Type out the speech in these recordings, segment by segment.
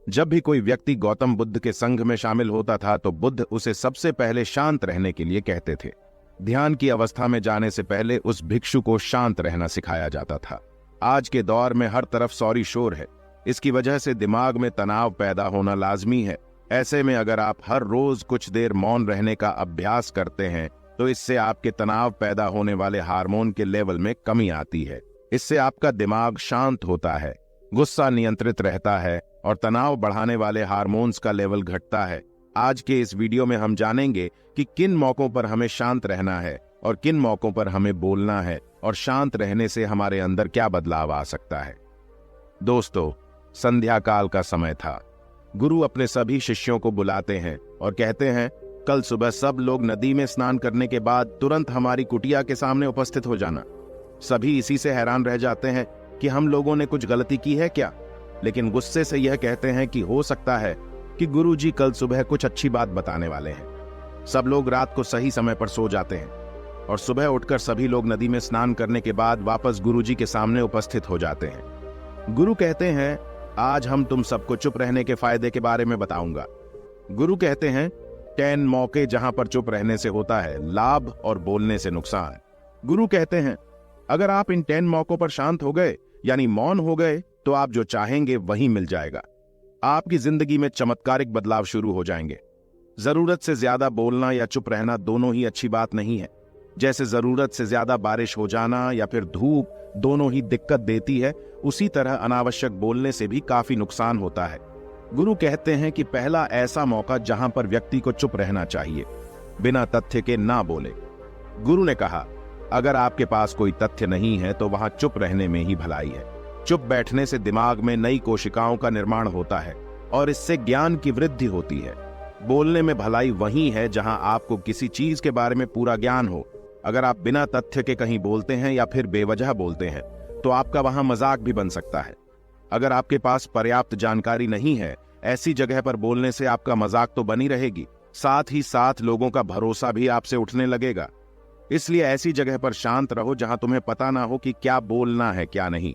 जब भी कोई व्यक्ति गौतम बुद्ध के संघ में शामिल होता था तो बुद्ध उसे सबसे पहले शांत रहने के लिए कहते थे। ध्यान की अवस्था में जाने से पहले उस भिक्षु को शांत रहना सिखाया जाता था। आज के दौर में हर तरफ सौरी शोर है। इसकी वजह से दिमाग में तनाव पैदा होना लाजमी है। ऐसे में अगर आप हर रोज कुछ देर मौन रहने का अभ्यास करते हैं तो इससे आपके तनाव पैदा होने वाले हार्मोन के लेवल में कमी आती है। इससे आपका दिमाग शांत होता है, गुस्सा नियंत्रित रहता है और तनाव बढ़ाने वाले हार्मोन्स का लेवल घटता है। आज के इस वीडियो में हम जानेंगे कि किन मौकों पर हमें शांत रहना है और किन मौकों पर हमें बोलना है और शांत रहने से हमारे अंदर क्या बदलाव आ सकता है। दोस्तों, संध्या काल का समय था। गुरु अपने सभी शिष्यों को बुलाते हैं और कहते हैं, कल सुबह सब लोग नदी में स्नान करने के बाद तुरंत हमारी कुटिया के सामने उपस्थित हो जाना। सभी इसी से हैरान रह जाते हैं कि हम लोगों ने कुछ गलती की है क्या, लेकिन गुस्से से यह कहते हैं कि हो सकता है कि गुरुजी कल सुबह कुछ अच्छी बात बताने वाले हैं। सब लोग रात को सही समय पर सो जाते हैं और सुबह उठकर सभी लोग नदी में स्नान करने के बाद वापस गुरुजी के सामने उपस्थित हो जाते हैं। गुरु कहते हैं, आज हम तुम सबको चुप रहने के फायदे के बारे में बताऊंगा। गुरु कहते हैं, 10 मौके जहां पर चुप रहने से होता है लाभ और बोलने से नुकसान। गुरु कहते हैं, अगर आप इन 10 मौकों पर शांत हो गए यानी मौन हो गए तो आप जो चाहेंगे वही मिल जाएगा। आपकी जिंदगी में चमत्कारिक बदलाव शुरू हो जाएंगे। जरूरत से ज्यादा बोलना या चुप रहना दोनों ही अच्छी बात नहीं है। जैसे जरूरत से ज्यादा बारिश हो जाना या फिर धूप दोनों ही दिक्कत देती है, उसी तरह अनावश्यक बोलने से भी काफी नुकसान होता है। गुरु कहते हैं कि पहला ऐसा मौका जहां पर व्यक्ति को चुप रहना चाहिए, बिना तथ्य के ना बोले। गुरु ने कहा, अगर आपके पास कोई तथ्य नहीं है तो वहां चुप रहने में ही भलाई है। चुप बैठने से दिमाग में नई कोशिकाओं का निर्माण होता है और इससे ज्ञान की वृद्धि होती है। बोलने में भलाई वही है जहां आपको किसी चीज के बारे में पूरा ज्ञान हो। अगर आप बिना तथ्य के कहीं बोलते हैं या फिर बेवजह बोलते हैं तो आपका वहां मजाक भी बन सकता है। अगर आपके पास पर्याप्त जानकारी नहीं है, ऐसी जगह पर बोलने से आपका मजाक तो बनी रहेगी, साथ ही साथ लोगों का भरोसा भी आपसे उठने लगेगा। इसलिए ऐसी जगह पर शांत रहो जहां तुम्हें पता ना हो कि क्या बोलना है क्या नहीं।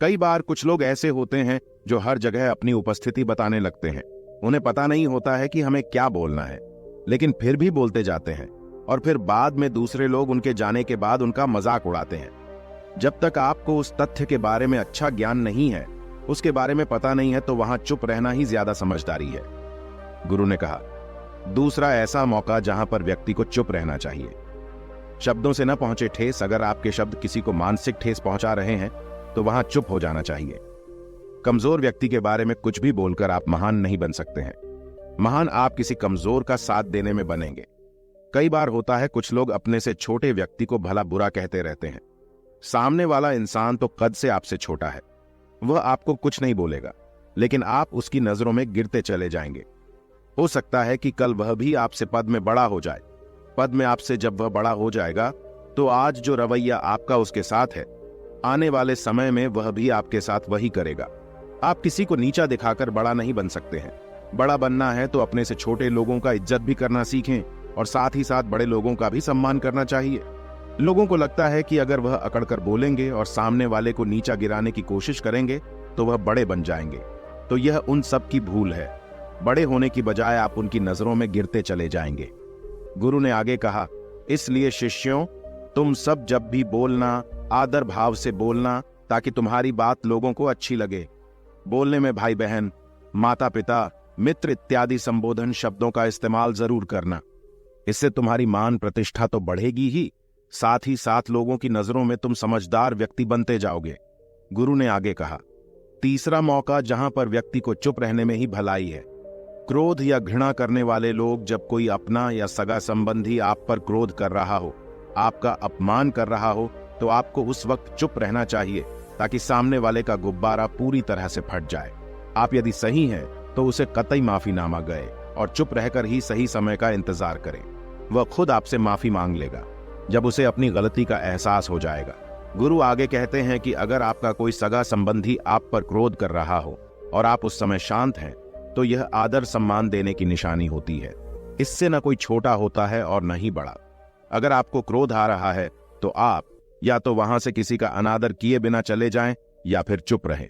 कई बार कुछ लोग ऐसे होते हैं जो हर जगह अपनी उपस्थिति बताने लगते हैं। उन्हें पता नहीं होता है कि हमें क्या बोलना है, लेकिन फिर भी बोलते जाते हैं और फिर बाद में दूसरे लोग उनके जाने के बाद उनका मजाक उड़ाते हैं। जब तक आपको उस तथ्य के बारे में अच्छा ज्ञान नहीं है, उसके बारे में पता नहीं है, तो वहां चुप रहना ही ज्यादा समझदारी है। गुरु ने कहा, दूसरा ऐसा मौका जहां पर व्यक्ति को चुप रहना चाहिए। शब्दों से न पहुंचे ठेस। अगर आपके शब्द किसी को मानसिक ठेस पहुंचा रहे हैं तो वहां चुप हो जाना चाहिए। कमजोर व्यक्ति के बारे में कुछ भी बोलकर आप महान नहीं बन सकते हैं। महान आप किसी कमजोर का साथ देने में बनेंगे। कई बार होता है कुछ लोग अपने से छोटे व्यक्ति को भला बुरा कहते रहते हैं। सामने वाला इंसान तो कद से आपसे छोटा है, वह आपको कुछ नहीं बोलेगा, लेकिन आप उसकी नजरों में गिरते चले जाएंगे। हो सकता है कि कल वह भी आपसे पद में बड़ा हो जाए। पद में आपसे जब वह बड़ा हो जाएगा तो आज जो रवैया आपका उसके साथ है, आने वाले समय में वह भी आपके साथ वही करेगा। आप किसी को नीचा दिखाकर बड़ा नहीं बन सकते हैं। बड़ा बनना है तो अपने से छोटे लोगों का इज्जत भी करना सीखें और साथ ही साथ बड़े लोगों का भी सम्मान करना चाहिए। लोगों को लगता है कि अगर वह अकड़कर बोलेंगे और सामने वाले को नीचा गिराने की कोशिश करेंगे तो वह बड़े बन जाएंगे, तो यह उन सब की भूल है। बड़े होने की बजाय आप उनकी नजरों में गिरते चले जाएंगे। गुरु ने आगे कहा, इसलिए शिष्यों, तुम सब जब भी बोलना आदर भाव से बोलना, ताकि तुम्हारी बात लोगों को अच्छी लगे। बोलने में भाई बहन, माता पिता, मित्र इत्यादि संबोधन शब्दों का इस्तेमाल जरूर करना। इससे तुम्हारी मान प्रतिष्ठा तो बढ़ेगी ही, साथ ही साथ लोगों की नजरों में तुम समझदार व्यक्ति बनते जाओगे। गुरु ने आगे कहा, तीसरा मौका जहां पर व्यक्ति को चुप रहने में ही भलाई है। क्रोध या घृणा करने वाले लोग, जब कोई अपना या सगा संबंधी आप पर क्रोध कर रहा हो, आपका अपमान कर रहा हो, तो आपको उस वक्त चुप रहना चाहिए ताकि सामने वाले का गुब्बारा पूरी तरह से फट जाए। आप यदि सही हैं तो उसे कतई माफीनामा गए और चुप रहकर ही सही समय का इंतजार करें। वह खुद आपसे माफी मांग लेगा जब उसे अपनी गलती का एहसास हो जाएगा। गुरु आगे कहते हैं कि अगर आपका कोई सगा संबंधी आप पर क्रोध कर रहा हो और आप उस समय शांत हैं, तो यह आदर सम्मान देने की निशानी होती है। इससे न कोई छोटा होता है और न ही बड़ा। अगर आपको क्रोध आ रहा है तो आप या तो वहां से किसी का अनादर किए बिना चले जाएं या फिर चुप रहें।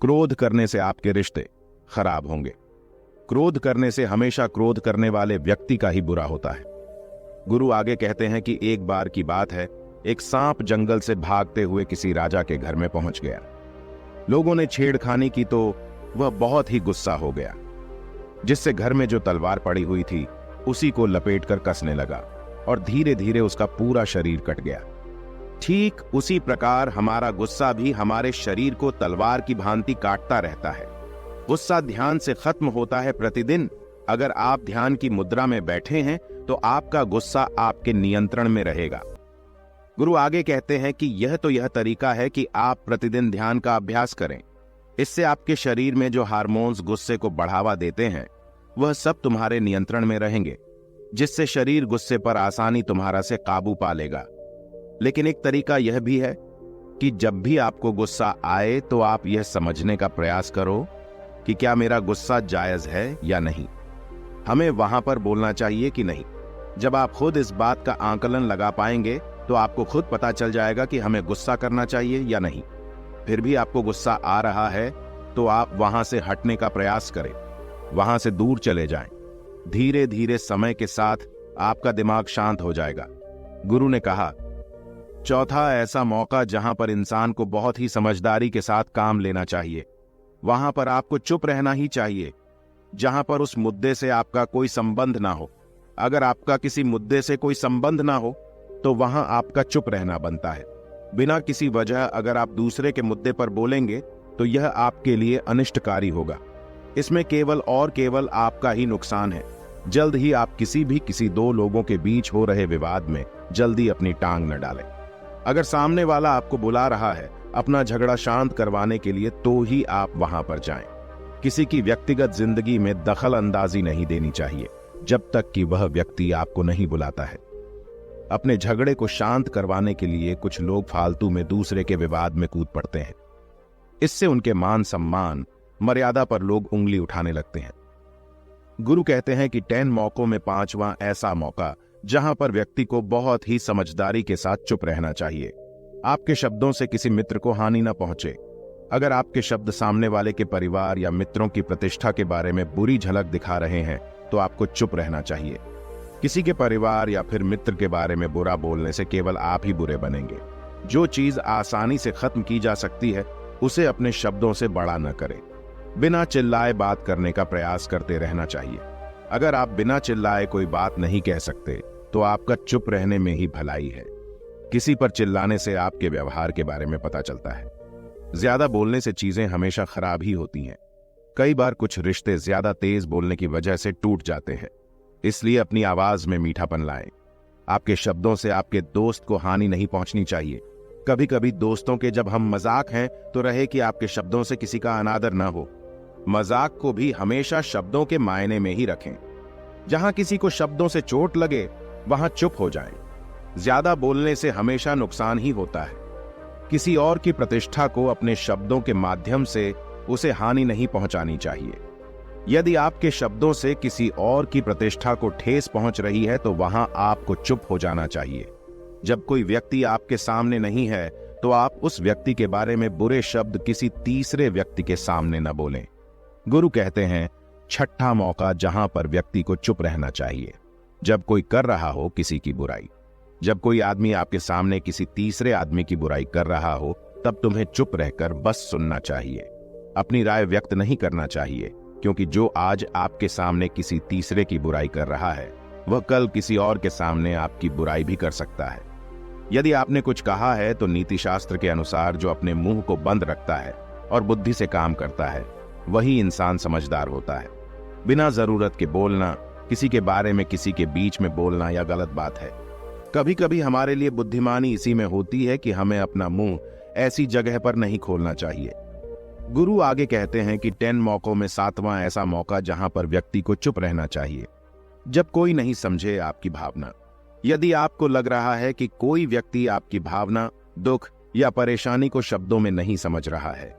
क्रोध करने से आपके रिश्ते, खराब होंगे। क्रोध करने से हमेशा क्रोध करने वाले व्यक्ति का ही बुरा होता है। गुरु आगे कहते हैं कि एक बार की बात है, एक सांप जंगल से भागते हुए किसी राजा के घर में पहुंच गया। लोगों ने छेड़खानी की तो वह बहुत ही गुस्सा हो गया, जिससे घर में जो तलवार पड़ी हुई थी उसी को लपेटकर कसने लगा और धीरे धीरे उसका पूरा शरीर कट गया। ठीक उसी प्रकार हमारा गुस्सा भी हमारे शरीर को तलवार की भांति काटता रहता है। गुस्सा ध्यान से खत्म होता है प्रतिदिन। अगर आप ध्यान की मुद्रा में बैठे हैं तो आपका गुस्सा आपके नियंत्रण में रहेगा। गुरु आगे कहते हैं कि यह तरीका है कि आप प्रतिदिन ध्यान का अभ्यास करें। इससे आपके शरीर में जो हार्मोन्स गुस्से को बढ़ावा देते हैं वह सब तुम्हारे नियंत्रण में रहेंगे, जिससे शरीर गुस्से पर आसानी तुम्हारा से काबू पा लेगा। लेकिन एक तरीका यह भी है कि जब भी आपको गुस्सा आए तो आप यह समझने का प्रयास करो कि क्या मेरा गुस्सा जायज है या नहीं। हमें वहां पर बोलना चाहिए कि नहीं। जब आप खुद इस बात का आकलन लगा पाएंगे तो आपको खुद पता चल जाएगा कि हमें गुस्सा करना चाहिए या नहीं। फिर भी आपको गुस्सा आ रहा है तो आप वहां से हटने का प्रयास करें, वहां से दूर चले जाएं। धीरे धीरे समय के साथ आपका दिमाग शांत हो जाएगा। गुरु ने कहा, चौथा ऐसा मौका जहां पर इंसान को बहुत ही समझदारी के साथ काम लेना चाहिए, वहां पर आपको चुप रहना ही चाहिए, जहां पर उस मुद्दे से आपका कोई संबंध ना हो। अगर आपका किसी मुद्दे से कोई संबंध ना हो तो वहां आपका चुप रहना बनता है। बिना किसी वजह अगर आप दूसरे के मुद्दे पर बोलेंगे तो यह आपके लिए अनिष्टकारी होगा। इसमें केवल और केवल आपका ही नुकसान है। जल्द ही आप किसी दो लोगों के बीच हो रहे विवाद में जल्दी अपनी टांग न डालें। अगर सामने वाला आपको बुला रहा है अपना झगड़ा शांत करवाने के लिए तो ही आप वहां पर जाएं। किसी की व्यक्तिगत जिंदगी में दखल अंदाजी नहीं देनी चाहिए जब तक कि वह व्यक्ति आपको नहीं बुलाता है। अपने झगड़े को शांत करवाने के लिए कुछ लोग फालतू में दूसरे के विवाद में कूद पड़ते हैं। इससे उनके मान सम्मान मर्यादा पर लोग उंगली उठाने लगते हैं। गुरु कहते हैं कि 10 मौकों में 5वां ऐसा मौका जहां पर व्यक्ति को बहुत ही समझदारी के साथ चुप रहना चाहिए। आपके शब्दों से किसी मित्र को हानि न पहुंचे। अगर आपके शब्द सामने वाले के परिवार या मित्रों की प्रतिष्ठा के बारे में बुरी झलक दिखा रहे हैं तो आपको चुप रहना चाहिए। किसी के परिवार या फिर मित्र के बारे में बुरा बोलने से केवल आप ही बुरे बनेंगे। जो चीज आसानी से खत्म की जा सकती है उसे अपने शब्दों से बड़ा न करें। बिना चिल्लाए बात करने का प्रयास करते रहना चाहिए। अगर आप बिना चिल्लाए कोई बात नहीं कह सकते तो आपका चुप रहने में ही भलाई है। किसी पर चिल्लाने से आपके व्यवहार के बारे में पता चलता है। ज्यादा बोलने से चीजें हमेशा खराब ही होती हैं। कई बार कुछ रिश्ते ज्यादा तेज बोलने की वजह से टूट जाते हैं। इसलिए अपनी आवाज में मीठापन लाएं। आपके शब्दों से आपके दोस्त को हानि नहीं पहुंचनी चाहिए। कभी कभी दोस्तों के जब हम मजाक हैं तो रहे कि आपके शब्दों से किसी का अनादर न हो। मजाक को भी हमेशा शब्दों के मायने में ही रखें। जहां किसी को शब्दों से चोट लगे वहां चुप हो जाएं। ज्यादा बोलने से हमेशा नुकसान ही होता है। किसी और की प्रतिष्ठा को अपने शब्दों के माध्यम से उसे हानि नहीं पहुंचानी चाहिए। यदि आपके शब्दों से किसी और की प्रतिष्ठा को ठेस पहुंच रही है तो वहां आपको चुप हो जाना चाहिए। जब कोई व्यक्ति आपके सामने नहीं है तो आप उस व्यक्ति के बारे में बुरे शब्द किसी तीसरे व्यक्ति के सामने न बोलें। गुरु कहते हैं, छठा मौका जहां पर व्यक्ति को चुप रहना चाहिए, जब कोई कर रहा हो किसी की बुराई। जब कोई आदमी आपके सामने किसी तीसरे आदमी की बुराई कर रहा हो तब तुम्हें चुप रहकर बस सुनना चाहिए। अपनी राय व्यक्त नहीं करना चाहिए, क्योंकि जो आज आपके सामने किसी तीसरे की बुराई कर रहा है वह कल किसी और के सामने आपकी बुराई भी कर सकता है। यदि आपने कुछ कहा है तो नीति शास्त्र के अनुसार जो अपने मुंह को बंद रखता है और बुद्धि से काम करता है वही इंसान समझदार होता है। बिना जरूरत के बोलना, किसी के बारे में किसी के बीच में बोलना यह गलत बात है। कभी कभी हमारे लिए बुद्धिमानी इसी में होती है कि हमें अपना मुंह ऐसी जगह पर नहीं खोलना चाहिए। गुरु आगे कहते हैं कि 10 मौकों में 7वां ऐसा मौका जहां पर व्यक्ति को चुप रहना चाहिए, जब कोई नहीं समझे आपकी भावना। यदि आपको लग रहा है कि कोई व्यक्ति आपकी भावना, दुख या परेशानी को शब्दों में नहीं समझ रहा है,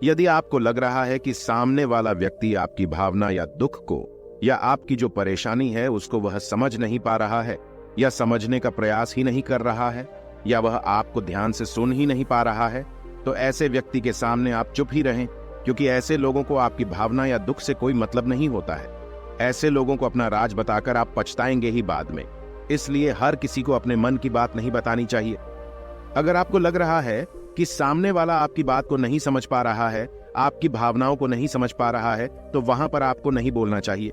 यदि आपको लग रहा है कि सामने वाला व्यक्ति आपकी भावना या दुख को या आपकी जो परेशानी है उसको वह समझ नहीं पा रहा है या समझने का प्रयास ही नहीं कर रहा है या वह आपको ध्यान से सुन ही नहीं पा रहा है, तो ऐसे व्यक्ति के सामने आप चुप ही रहें। क्योंकि ऐसे लोगों को आपकी भावना या दुख से कोई मतलब नहीं होता है। ऐसे लोगों को अपना राज बताकर आप पछताएंगे ही बाद में। इसलिए हर किसी को अपने मन की बात नहीं बतानी चाहिए। अगर आपको लग रहा है कि सामने वाला आपकी बात को नहीं समझ पा रहा है, आपकी भावनाओं को नहीं समझ पा रहा है, तो वहां पर आपको नहीं बोलना चाहिए,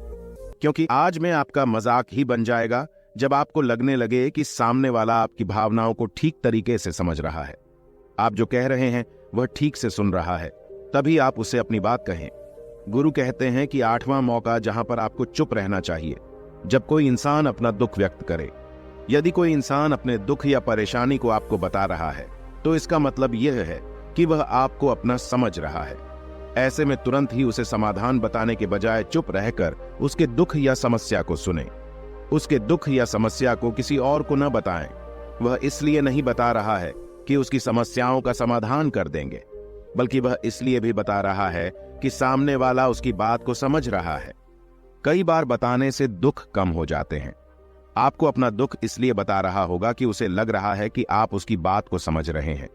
क्योंकि आज में आपका मजाक ही बन जाएगा जब आपको लगने लगे कि सामने वाला आपकी भावनाओं को ठीक तरीके से समझ रहा है। आप जो कह रहे हैं वह ठीक से सुन रहा है, तभी आप उसे अपनी बात कहें। गुरु कहते हैं कि 8वां मौका जहां पर आपको चुप रहना चाहिए, जब कोई इंसान अपना दुख व्यक्त करे। यदि कोई इंसान अपने दुख या परेशानी को आपको बता रहा है, तो इसका मतलब यह है कि वह आपको अपना समझ रहा है। ऐसे में तुरंत ही उसे समाधान बताने के बजाय चुप रहकर उसके दुख या समस्या को सुने। उसके दुख या समस्या को किसी और को न बताएं। वह इसलिए नहीं बता रहा है कि उसकी समस्याओं का समाधान कर देंगे, बल्कि वह इसलिए भी बता रहा है कि सामने वाला उसकी बात को समझ रहा है। कई बार बताने से दुख कम हो जाते हैं। आपको अपना दुख इसलिए बता रहा होगा कि उसे लग रहा है कि आप उसकी बात को समझ रहे हैं।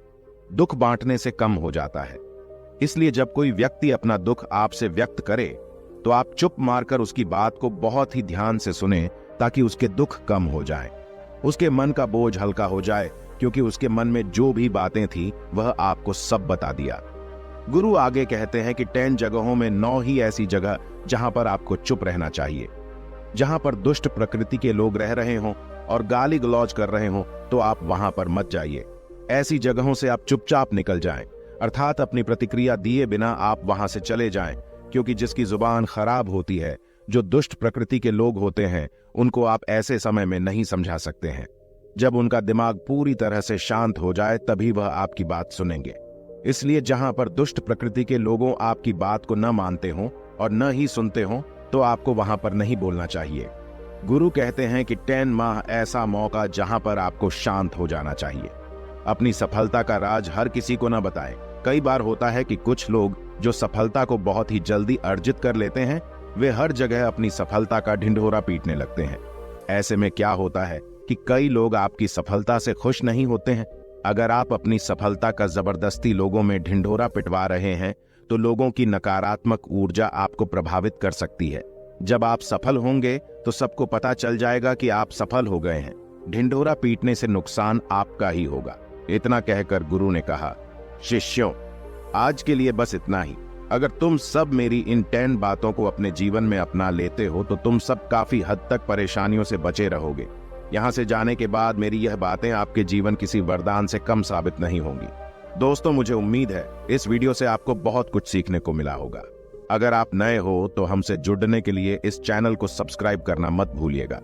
दुख बांटने से कम हो जाता है। इसलिए जब कोई व्यक्ति अपना दुख आपसे व्यक्त करे, तो आप चुप मारकर उसकी बात को बहुत ही ध्यान से सुने, ताकि उसके दुख कम हो जाएं। उसके मन का बोझ हल्का हो जाए, क्योंकि उसके मन में जो भी बातें थी वह आपको सब बता दिया। गुरु आगे कहते हैं कि 10 जगहों में 9 ही ऐसी जगह जहां पर आपको चुप रहना चाहिए। जहां पर दुष्ट प्रकृति के लोग रह रहे हों और गाली गलौज कर रहे हों, तो आप वहां पर मत जाइए। ऐसी जगहों से आप चुपचाप निकल जाएं, अर्थात अपनी प्रतिक्रिया दिए बिना आप वहां से चले जाएं, क्योंकि जिसकी जुबान खराब होती है, जो दुष्ट प्रकृति के लोग होते हैं, उनको आप ऐसे समय में नहीं समझा सकते हैं। जब उनका दिमाग पूरी तरह से शांत हो जाए, तभी वह आपकी बात सुनेंगे। इसलिए जहां पर दुष्ट प्रकृति के लोगों आपकी बात को न मानते हों और न ही सुनते हों, तो आपको वहां पर नहीं बोलना चाहिए। गुरु कहते हैं कि 10 माह ऐसा मौका जहां पर आपको शांत हो जाना चाहिए। अपनी सफलता का राज हर किसी को न बताएं। कई बार होता है कि कुछ लोग जो सफलता को बहुत ही जल्दी अर्जित कर लेते हैं, वे हर जगह अपनी सफलता का ढिंढोरा पीटने लगते हैं। ऐसे में क्या होता है कि कई लोग आपकी सफलता से खुश नहीं होते हैं। अगर आप अपनी सफलता का जबरदस्ती लोगों में ढिंढोरा पिटवा रहे हैं, तो लोगों की नकारात्मक ऊर्जा आपको प्रभावित कर सकती है। जब आप सफल होंगे तो सबको पता चल जाएगा कि आप सफल हो गए हैं। ढिंढोरा पीटने से नुकसान आपका ही होगा। इतना कहकर गुरु ने कहा, शिष्यों, आज के लिए बस इतना ही। अगर तुम सब मेरी इन 10 बातों को अपने जीवन में अपना लेते हो, तो तुम सब काफी हद तक परेशानियों से बचे रहोगे। यहां से जाने के बाद मेरी यह बातें आपके जीवन किसी वरदान से कम साबित नहीं होंगी। दोस्तों, मुझे उम्मीद है इस वीडियो से आपको बहुत कुछ सीखने को मिला होगा। अगर आप नए हो तो हमसे जुड़ने के लिए इस चैनल को सब्सक्राइब करना मत भूलिएगा।